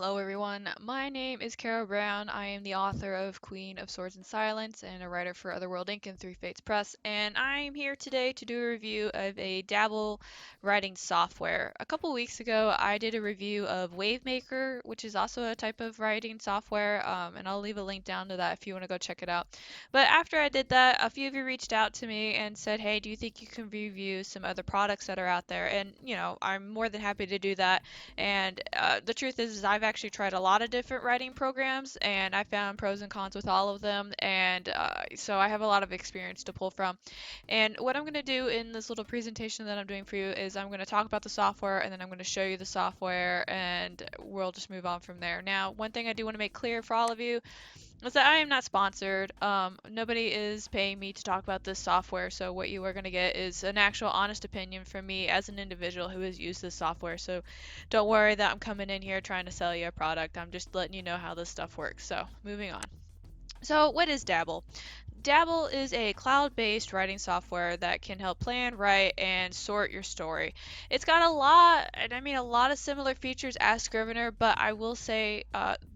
Hello, everyone. My name is Carrow Brown. I am the author of Queen of Swords and Silence and a writer for Otherworld Inc. and Three Fates Press. And I'm here today to do a review of a Dabble writing software. A couple weeks ago, I did a review of Wavemaker, which is also a type of writing software. And I'll leave a link down to that if you want to go check it out. But after I did that, a few of you reached out to me and said, "Hey, do you think you can review some other products that are out there?" And, I'm more than happy to do that. And the truth is I've actually tried a lot of different writing programs, and I found pros and cons with all of them. And so I have a lot of experience to pull from. And what I'm going to do in this little presentation that I'm doing for you is I'm going to talk about the software, and then I'm going to show you the software, and we'll just move on from there. Now, one thing I do want to make clear for all of you is that I am not sponsored. Nobody is paying me to talk about this software, so what you are going to get is an actual honest opinion from me as an individual who has used this software. So don't worry that I'm coming in here trying to sell you a product. I'm just letting you know how this stuff works. So moving on. So what is Dabble? Dabble is a cloud-based writing software that can help plan, write, and sort your story. It's got a lot, and I mean a lot of similar features as Scrivener, but I will say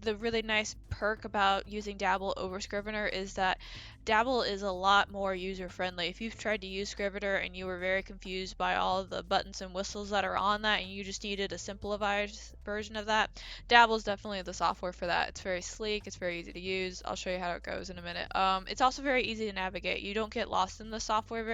the really nice perk about using Dabble over Scrivener is that Dabble is a lot more user-friendly. If you've tried to use Scrivener and you were very confused by all of the buttons and whistles that are on that and you just needed a simplified version of that, Dabble is definitely the software for that. It's very sleek, it's very easy to use. I'll show you how it goes in a minute. It's also very easy to navigate. You don't get lost in the software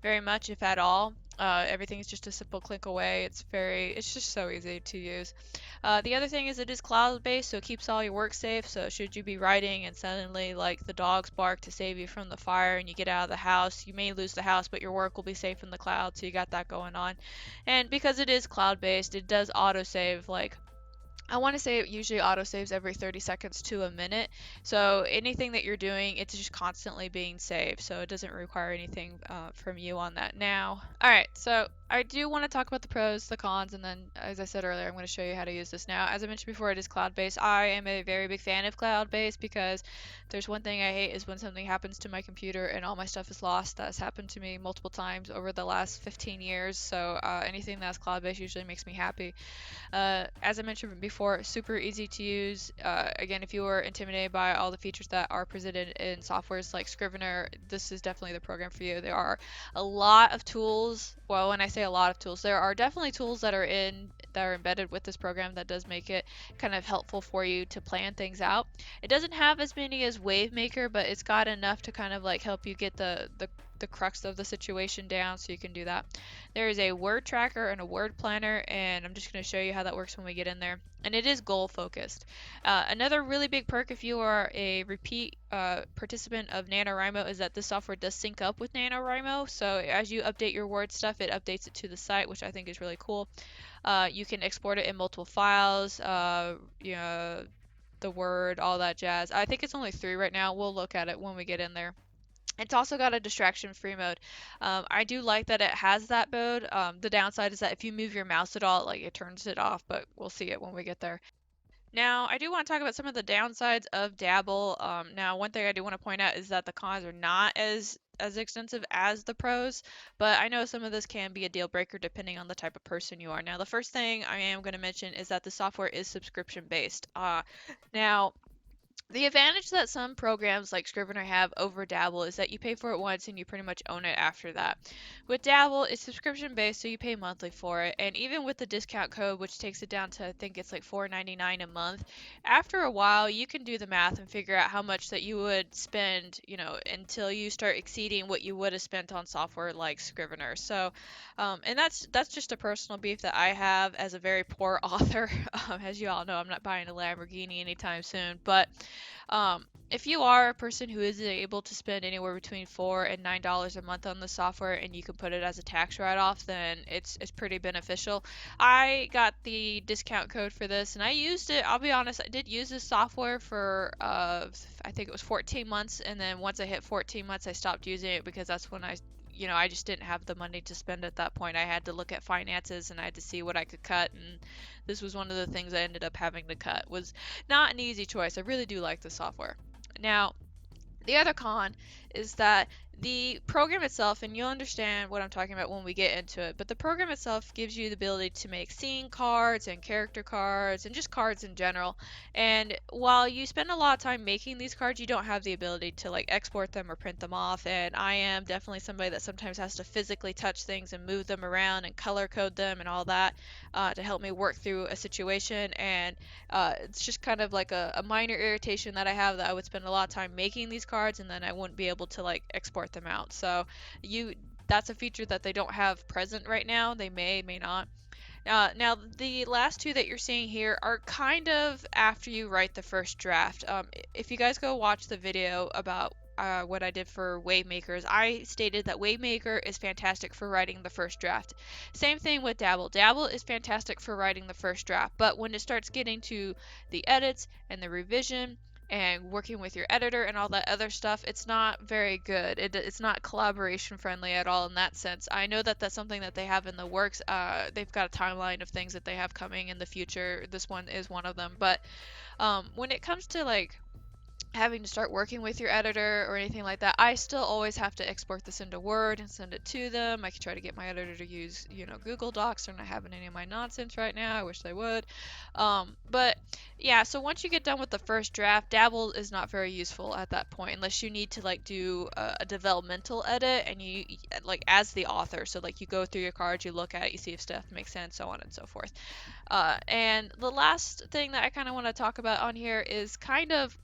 very much, if at all. Everything is just a simple click away. It's just so easy to use. The other thing is it is cloud-based, so it keeps all your work safe. So should you be writing and suddenly like the dogs bark to save you from the fire and you get out of the house, you may lose the house, but your work will be safe in the cloud. So you got that going on. And because it is cloud-based, it does autosave like I want to say it usually autosaves every 30 seconds to a minute. So anything that you're doing, it's just constantly being saved. So it doesn't require anything from you on that now. All right, so I do want to talk about the pros, the cons, and then, as I said earlier, I'm going to show you how to use this now. As I mentioned before, it is cloud-based. I am a very big fan of cloud-based because there's one thing I hate is when something happens to my computer and all my stuff is lost. That's happened to me multiple times over the last 15 years. So anything that's cloud-based usually makes me happy. As I mentioned before, super easy to use. Again, if you are intimidated by all the features that are presented in softwares like Scrivener, this is definitely the program for you. There are a lot of tools. Well, when I say a lot of tools, there are definitely tools that are embedded with this program that does make it kind of helpful for you to plan things out. It doesn't have as many as Wavemaker, but it's got enough to kind of like help you get the crux of the situation down so you can do that. There is a word tracker and a word planner, and I'm just going to show you how that works when we get in there. And it is goal focused. Another really big perk if you are a repeat participant of NaNoWriMo is that this software does sync up with NaNoWriMo. So as you update your word stuff, it updates it to the site, which I think is really cool. You can export it in multiple files, the word, all that jazz. I think it's only 3 right now. We'll look at it when we get in there. It's also got a distraction-free mode. I do like that it has that mode. The downside is that if you move your mouse at all, like it turns it off, but we'll see it when we get there. Now, I do want to talk about some of the downsides of Dabble. Now, one thing I do want to point out is that the cons are not as extensive as the pros, but I know some of this can be a deal breaker depending on the type of person you are. Now, the first thing I am going to mention is that the software is subscription based. Now, the advantage that some programs like Scrivener have over Dabble is that you pay for it once and you pretty much own it after that. With Dabble, it's subscription based, so you pay monthly for it, and even with the discount code, which takes it down to I think it's like $4.99 a month, after a while you can do the math and figure out how much that you would spend, until you start exceeding what you would have spent on software like Scrivener. So, and that's just a personal beef that I have as a very poor author. As you all know, I'm not buying a Lamborghini anytime soon, but if you are a person who is able to spend anywhere between $4 and $9 a month on the software and you can put it as a tax write-off, then it's pretty beneficial. I got the discount code for this and I used it. I'll be honest, I did use this software for I think it was 14 months, and then once I hit 14 months I stopped using it because that's when I just didn't have the money to spend at that point. I had to look at finances and I had to see what I could cut, and this was one of the things I ended up having to cut. Was not an easy choice. I really do like the software. Now, the other con is that The program itself, and you'll understand what I'm talking about when we get into it, but the program itself gives you the ability to make scene cards and character cards and just cards in general. And while you spend a lot of time making these cards, you don't have the ability to like export them or print them off. And I am definitely somebody that sometimes has to physically touch things and move them around and color code them and all that to help me work through a situation. And it's just kind of like a minor irritation that I have, that I would spend a lot of time making these cards and then I wouldn't be able to like export them out. So you that's a feature that they don't have present right now. They may not. Now, the last two that you're seeing here are kind of after you write the first draft. If you guys go watch the video about what I did for Wavemakers, I stated that Wavemaker is fantastic for writing the first draft. Same thing with Dabble. Dabble is fantastic for writing the first draft, but when it starts getting to the edits and the revision and working with your editor and all that other stuff, it's not very good. It's not collaboration friendly at all in that sense. I know that that's something that they have in the works. They've got a timeline of things that they have coming in the future. This one is one of them. But when it comes to like having to start working with your editor or anything like that, I still always have to export this into Word and send it to them. I can try to get my editor to use, Google Docs. They're not having any of my nonsense right now. I wish they would. But yeah, so once you get done with the first draft, Dabble is not very useful at that point unless you need to like do a developmental edit and you like as the author. So like you go through your cards, you look at it, you see if stuff makes sense, so on and so forth. And the last thing that I kind of want to talk about on here is kind of,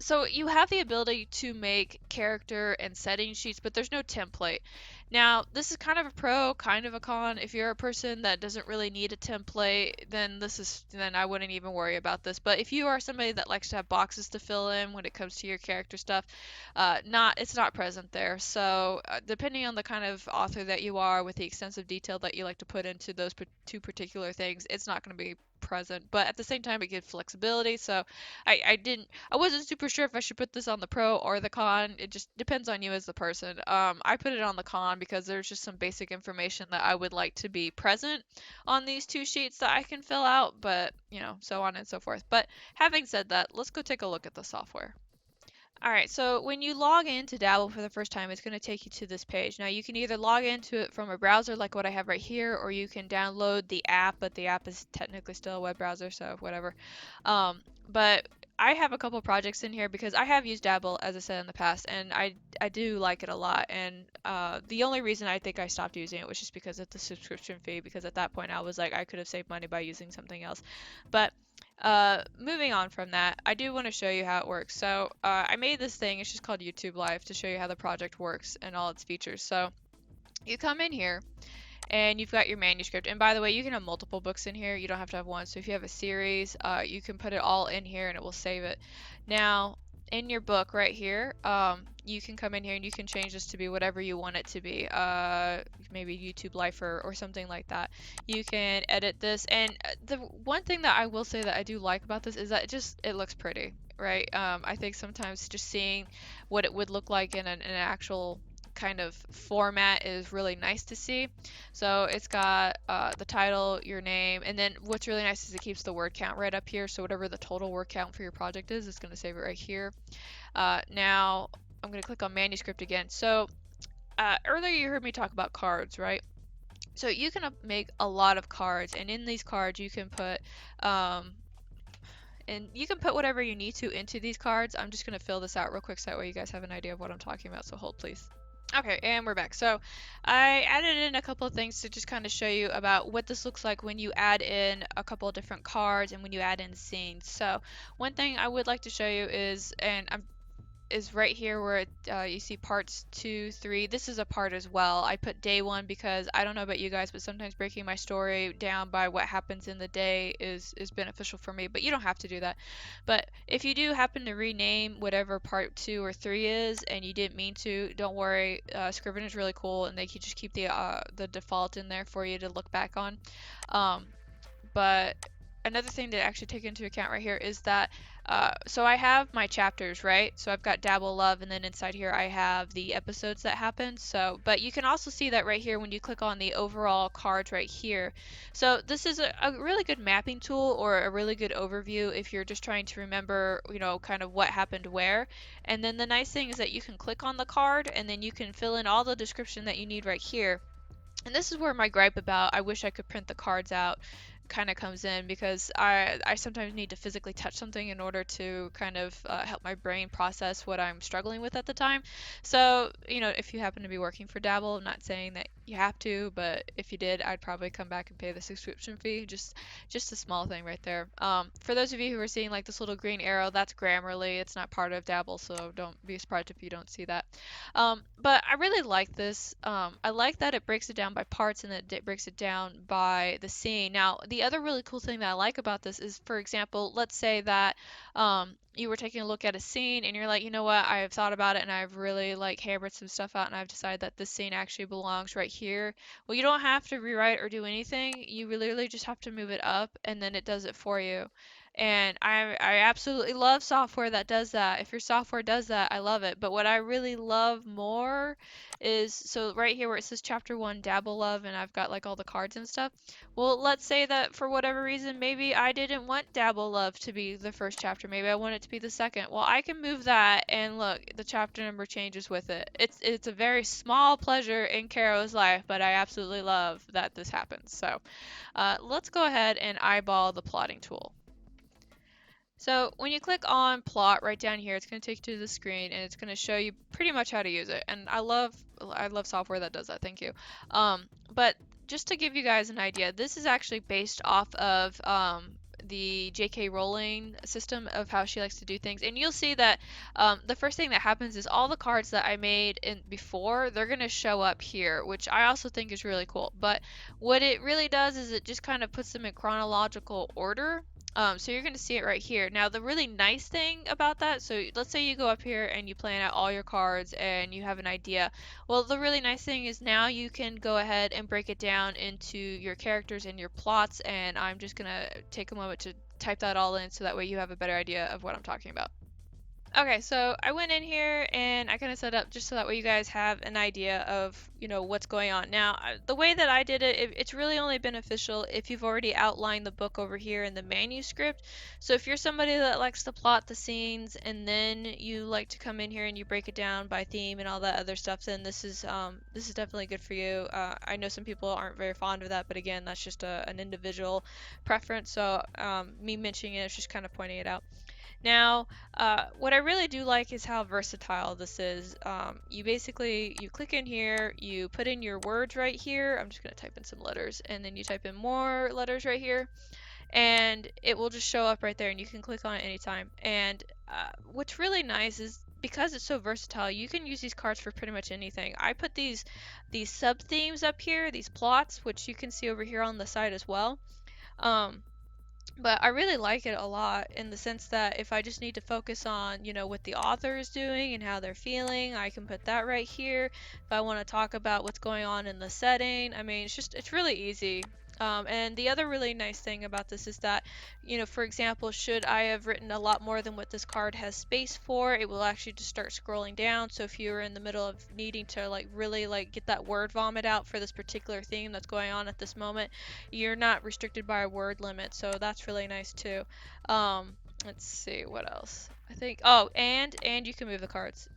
so you have the ability to make character and setting sheets, but there's no template. Now, this is kind of a pro, kind of a con. If you're a person that doesn't really need a template, then I wouldn't even worry about this. But if you are somebody that likes to have boxes to fill in when it comes to your character stuff, it's not present there. So, depending on the kind of author that you are, with the extensive detail that you like to put into those two particular things, it's not going to be present. But at the same time, it gives flexibility. So, I wasn't super sure if I should put this on the pro or the con. It just depends on you as the person. I put it on the con because there's just some basic information that I would like to be present on these two sheets that I can fill out, but so on and so forth. But having said that, let's go take a look at the software. Alright, so when you log into Dabble for the first time, it's going to take you to this page. Now, you can either log into it from a browser like what I have right here, or you can download the app, but the app is technically still a web browser, so whatever. But I have a couple projects in here because I have used Dabble, as I said in the past, and I do like it a lot. And the only reason I think I stopped using it was just because of the subscription fee, because at that point I was like, I could have saved money by using something else. But moving on from that, I do want to show you how it works. So I made this thing, it's just called YouTube Live, to show you how the project works and all its features. So you come in here and you've got your manuscript. And by the way, you can have multiple books in here. You don't have to have one. So if you have a series, you can put it all in here and it will save it. Now, in your book right here, you can come in here and you can change this to be whatever you want it to be. Maybe YouTube Lifer or something like that. You can edit this. And the one thing that I will say that I do like about this is that it looks pretty, right? I think sometimes just seeing what it would look like in an actual kind of format is really nice to see. So it's got the title, your name, and then what's really nice is it keeps the word count right up here. So whatever the total word count for your project is, it's going to save it right here. Now I'm going to click on Manuscript again. So earlier you heard me talk about cards, right? So you can make a lot of cards, and in these cards you can put whatever you need to into these cards. I'm just going to fill this out real quick so that way you guys have an idea of what I'm talking about, so hold please. Okay, and we're back. So I added in a couple of things to just kind of show you about what this looks like when you add in a couple of different cards and when you add in scenes. So one thing I would like to show you is right here where you see parts 2, 3. This is a part as well. I put day 1 because I don't know about you guys, but sometimes breaking my story down by what happens in the day is beneficial for me, but you don't have to do that. But if you do happen to rename whatever part 2 or 3 is and you didn't mean to, don't worry. Scrivener is really cool and they can just keep the default in there for you to look back on. But another thing to actually take into account right here is that so I have my chapters, right? So I've got Dabble Love, and then inside here I have the episodes that happen. So, but you can also see that right here when you click on the overall cards right here. So this is a really good mapping tool, or a really good overview if you're just trying to remember, kind of what happened where. And then the nice thing is that you can click on the card, and then you can fill in all the description that you need right here. And this is where my gripe about I wish I could print the cards out kind of comes in, because I sometimes need to physically touch something in order to kind of help my brain process what I'm struggling with at the time. So, if you happen to be working for Dabble, I'm not saying that you have to, but if you did, I'd probably come back and pay the subscription fee. Just a small thing right there. For those of you who are seeing like this little green arrow, that's Grammarly. It's not part of Dabble, so don't be surprised if you don't see that. But I really like this. I like that it breaks it down by parts, and that it breaks it down by the scene. Now, the other really cool thing that I like about this is, for example, let's say that you were taking a look at a scene and you're like, you know what, I've thought about it and I've really like hammered some stuff out and I've decided that this scene actually belongs right here. Well, you don't have to rewrite or do anything. You literally just have to move it up and then it does it for you. And I absolutely love software that does that. If your software does that, I love it. But what I really love more is, so right here where it says chapter 1 Dabble Love, and I've got like all the cards and stuff. Well, let's say that for whatever reason, maybe I didn't want Dabble Love to be the first chapter. Maybe I want it to be the second. Well, I can move that, and look, the chapter number changes with it. It's a very small pleasure in Carrow's life, but I absolutely love that this happens. So let's go ahead and eyeball the plotting tool. So when you click on plot right down here, it's going to take you to the screen and it's going to show you pretty much how to use it. And I love software that does that. Thank you. But just to give you guys an idea, this is actually based off of the J.K. Rowling system of how she likes to do things. And you'll see that the first thing that happens is all the cards that I made in before, they're going to show up here, which I also think is really cool. But what it really does is it just kind of puts them in chronological order. So you're going to see it right here. Now, the really nice thing about that, so let's say you go up here and you plan out all your cards and you have an idea. Well, the really nice thing is now you can go ahead and break it down into your characters and your plots, and I'm just going to take a moment to type that all in so that way you have a better idea of what I'm talking about. Okay, so I went in here and I kind of set up just so that way you guys have an idea of, what's going on. Now, the way that I did it, it's really only beneficial if you've already outlined the book over here in the manuscript. So if you're somebody that likes to plot the scenes and then you like to come in here and you break it down by theme and all that other stuff, then this is definitely good for you. I know some people aren't very fond of that, but again, that's just an individual preference. So me mentioning it is just kind of pointing it out. Now, what I really do like is how versatile this is. You click in here, you put in your words right here. I'm just going to type in some letters, and then you type in more letters right here, and it will just show up right there, and you can click on it anytime. And what's really nice is because it's so versatile, you can use these cards for pretty much anything. I put these sub themes up here, these plots, which you can see over here on the side as well. But I really like it a lot in the sense that if I just need to focus on, what the author is doing and how they're feeling, I can put that right here. If I want to talk about what's going on in the setting, I mean, it's really easy. And the other really nice thing about this is that, for example, should I have written a lot more than what this card has space for, it will actually just start scrolling down. So if you're in the middle of needing to really get that word vomit out for this particular theme that's going on at this moment, you're not restricted by a word limit. So that's really nice too. Let's see what else. I think, and you can move the cards.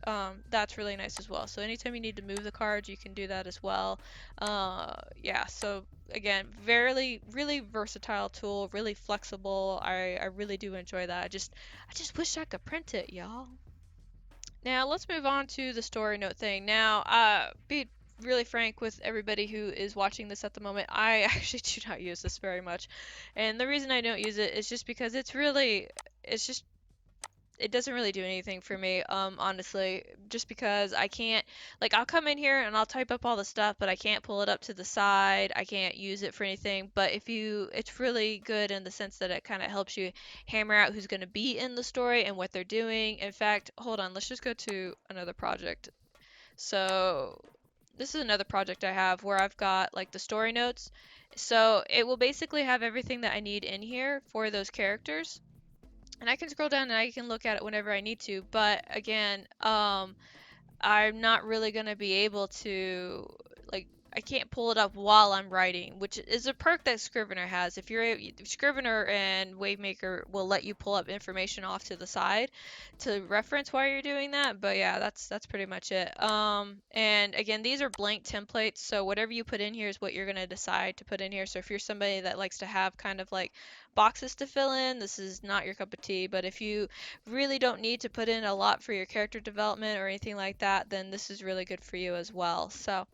That's really nice as well. So anytime you need to move the cards, you can do that as well. Yeah, so again, really versatile tool, really flexible. I really do enjoy that. I just wish I could print it, y'all. Now let's move on to the story note thing. Now, be really frank with everybody who is watching this at the moment, I actually do not use this very much. And the reason I don't use it is just because it doesn't really do anything for me, honestly, just because I can't, like, I'll come in here and I'll type up all the stuff, but I can't pull it up to the side. I can't use it for anything. But it's really good in the sense that it kind of helps you hammer out who's going to be in the story and what they're doing. In fact, hold on, let's just go to another project. So this is another project I have where I've got like the story notes. So it will basically have everything that I need in here for those characters. And I can scroll down and I can look at it whenever I need to. But again, I'm not really going to be able to, like, I can't pull it up while I'm writing, which is a perk that Scrivener has. If you're Scrivener and Wavemaker will let you pull up information off to the side to reference while you're doing that. But yeah, that's pretty much it. And again, these are blank templates, so whatever you put in here is what you're going to decide to put in here. So if you're somebody that likes to have kind of like boxes to fill in, this is not your cup of tea. But if you really don't need to put in a lot for your character development or anything like that, then this is really good for you as well. So,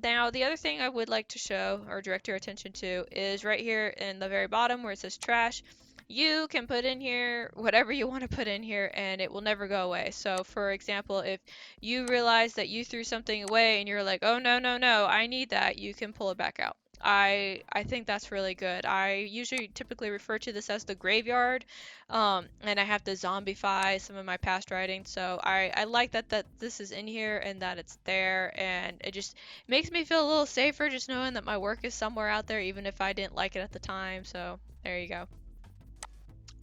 now the other thing I would like to show or direct your attention to is right here in the very bottom where it says trash. You can put in here whatever you want to put in here and it will never go away. So, for example, if you realize that you threw something away and you're like, oh no, no, no, I need that, you can pull it back out. I think that's really good. I usually typically refer to this as the graveyard, and I have to zombify some of my past writing. So I like that this is in here and that it's there, and it just makes me feel a little safer just knowing that my work is somewhere out there, even if I didn't like it at the time. So there you go.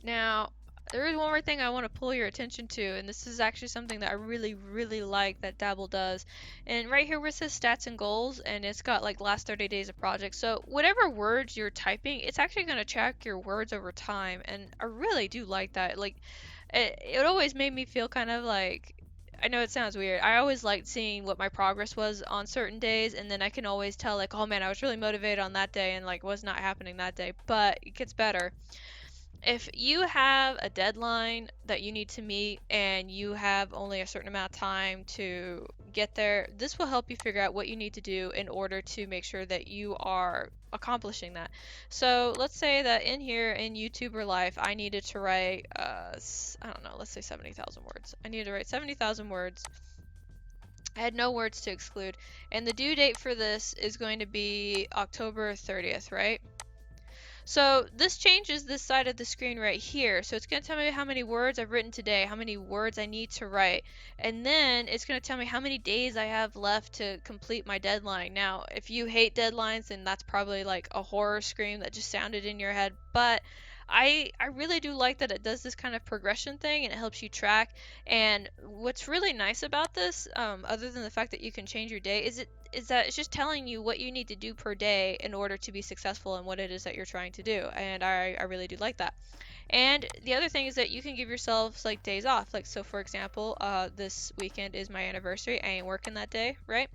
Now, there is one more thing I want to pull your attention to, and this is actually something that I really, really like that Dabble does. And right here where it says stats and goals, and it's got like last 30 days of project. So whatever words you're typing, it's actually going to track your words over time, and I really do like that. Like, it always made me feel kind of like, I know it sounds weird. I always liked seeing what my progress was on certain days, and then I can always tell like, oh man, I was really motivated on that day, and like was not happening that day. But it gets better. If you have a deadline that you need to meet and you have only a certain amount of time to get there, this will help you figure out what you need to do in order to make sure that you are accomplishing that. So let's say that in here in YouTuber life, I needed to write, I don't know, let's say 70,000 words. I needed to write 70,000 words. I had no words to exclude. And the due date for this is going to be October 30th, right? So this changes this side of the screen right here. So it's going to tell me how many words I've written today, how many words I need to write, and then it's going to tell me how many days I have left to complete my deadline. Now, if you hate deadlines, then that's probably like a horror scream that just sounded in your head, but I really do like that it does this kind of progression thing and it helps you track. And what's really nice about this, other than the fact that you can change your day, is that it's just telling you what you need to do per day in order to be successful in what it is that you're trying to do. And I really do like that. And the other thing is that you can give yourselves like days off. Like, so for example, this weekend is my anniversary. I ain't working that day, right?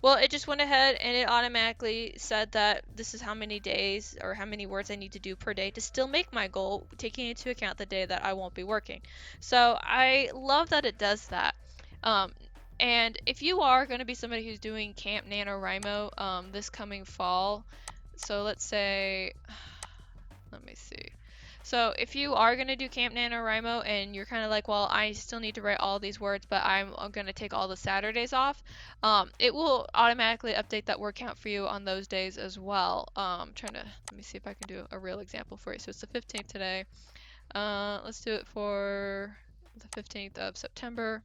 Well, it just went ahead and it automatically said that this is how many days or how many words I need to do per day to still make my goal, taking into account the day that I won't be working. So I love that it does that. Um, and if you are going to be somebody who's doing Camp NaNoWriMo this coming fall, so let's say, let me see. So if you are going to do Camp NaNoWriMo and you're kind of like, well, I still need to write all these words, but I'm going to take all the Saturdays off, it will automatically update that word count for you on those days as well. Let me see if I can do a real example for you. So it's the 15th today. Let's do it for the 15th of September.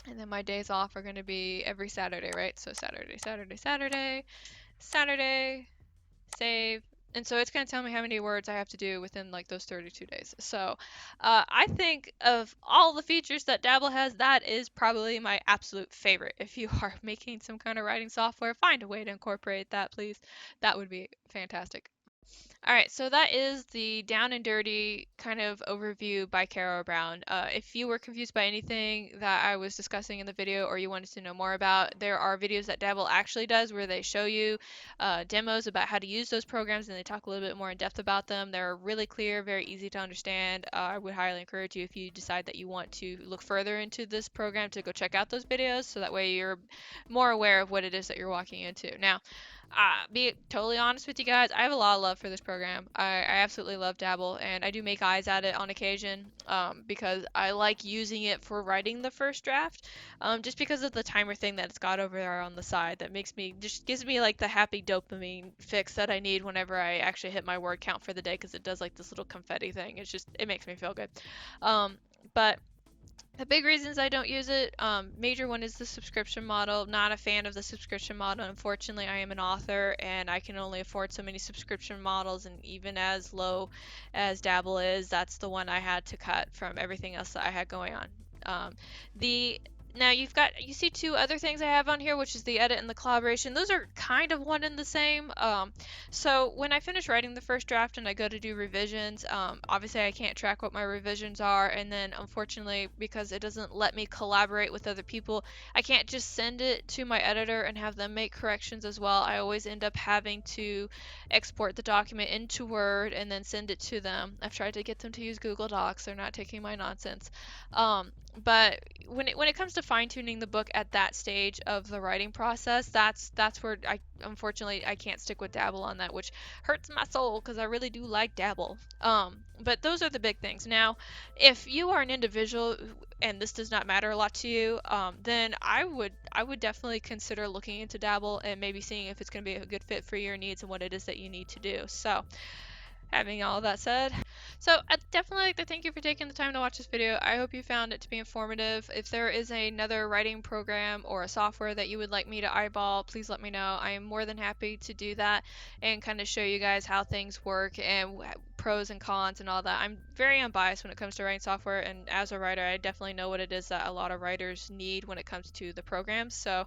And then my days off are going to be every Saturday, right? So Saturday, Saturday, Saturday, Saturday, save. And so it's going to tell me how many words I have to do within like those 32 days. So I think of all the features that Dabble has, that is probably my absolute favorite. If you are making some kind of writing software, find a way to incorporate that, please. That would be fantastic. All right, so that is the down and dirty kind of overview by Carrow Brown. If you were confused by anything that I was discussing in the video or you wanted to know more about, there are videos that Dabble actually does where they show you demos about how to use those programs and they talk a little bit more in depth about them. They're really clear, very easy to understand. I would highly encourage you if you decide that you want to look further into this program to go check out those videos so that way you're more aware of what it is that you're walking into. Now, be totally honest with you guys, I have a lot of love for this program. I absolutely love Dabble, and I do make eyes at it on occasion because I like using it for writing the first draft, just because of the timer thing that it's got over there on the side that just gives me like the happy dopamine fix that I need whenever I actually hit my word count for the day because it does like this little confetti thing. It makes me feel good. But The big reasons I don't use it, major one is the subscription model. Not a fan of the subscription model. Unfortunately, I am an author and I can only afford so many subscription models, and even as low as Dabble is, that's the one I had to cut from everything else that I had going on. Um, the Now you see two other things I have on here, which is the edit and the collaboration. Those are kind of one and the same. So when I finish writing the first draft and I go to do revisions, obviously I can't track what my revisions are, and then unfortunately, because it doesn't let me collaborate with other people, I can't just send it to my editor and have them make corrections as well. I always end up having to export the document into Word and then send it to them. I've tried to get them to use Google Docs. They're not taking my nonsense. But when it comes to fine tuning the book at that stage of the writing process, that's where I unfortunately I can't stick with Dabble on that, which hurts my soul because I really do like Dabble. But those are the big things. Now, if you are an individual and this does not matter a lot to you, then I would definitely consider looking into Dabble and maybe seeing if it's going to be a good fit for your needs and what it is that you need to do. So, having all that said, so I'd definitely like to thank you for taking the time to watch this video. I hope you found it to be informative. If there is another writing program or a software that you would like me to eyeball, please let me know. I am more than happy to do that and kind of show you guys how things work and pros and cons and all that. I'm very unbiased when it comes to writing software, and as a writer, I definitely know what it is that a lot of writers need when it comes to the programs. So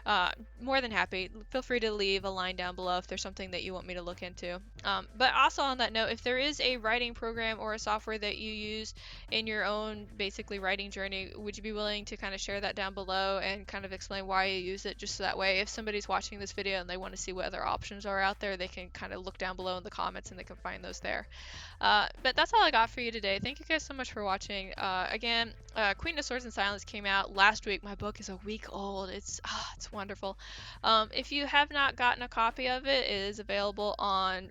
uh, more than happy. Feel free to leave a line down below if there's something that you want me to look into. But also on that note, if there is a writing program or a software that you use in your own basically writing journey, would you be willing to kind of share that down below and kind of explain why you use it, just so that way if somebody's watching this video and they want to see what other options are out there, they can kind of look down below in the comments and they can find those there. But that's all I got for you today. Thank you guys so much for watching. Again, Queen of Swords and Silence came out last week. My book is a week old. It's wonderful. If you have not gotten a copy of it, it is available on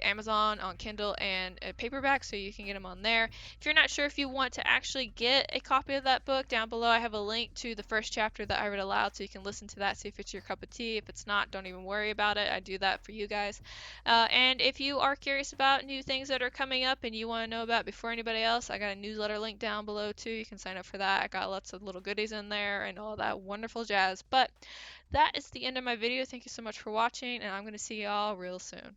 Amazon, on Kindle, and paperback, so you can get them on there. If you're not sure if you want to actually get a copy of that book, down below I have a link to the first chapter that I read aloud, so you can listen to that, see if it's your cup of tea. If it's not, don't even worry about it. I do that for you guys. And if you are curious about new things that are coming up and you want to know about before anybody else, I got a newsletter link down below too. You can sign up for that. I got lots of little goodies in there and all that wonderful jazz. But that is the end of my video. Thank you so much for watching, and I'm going to see y'all real soon.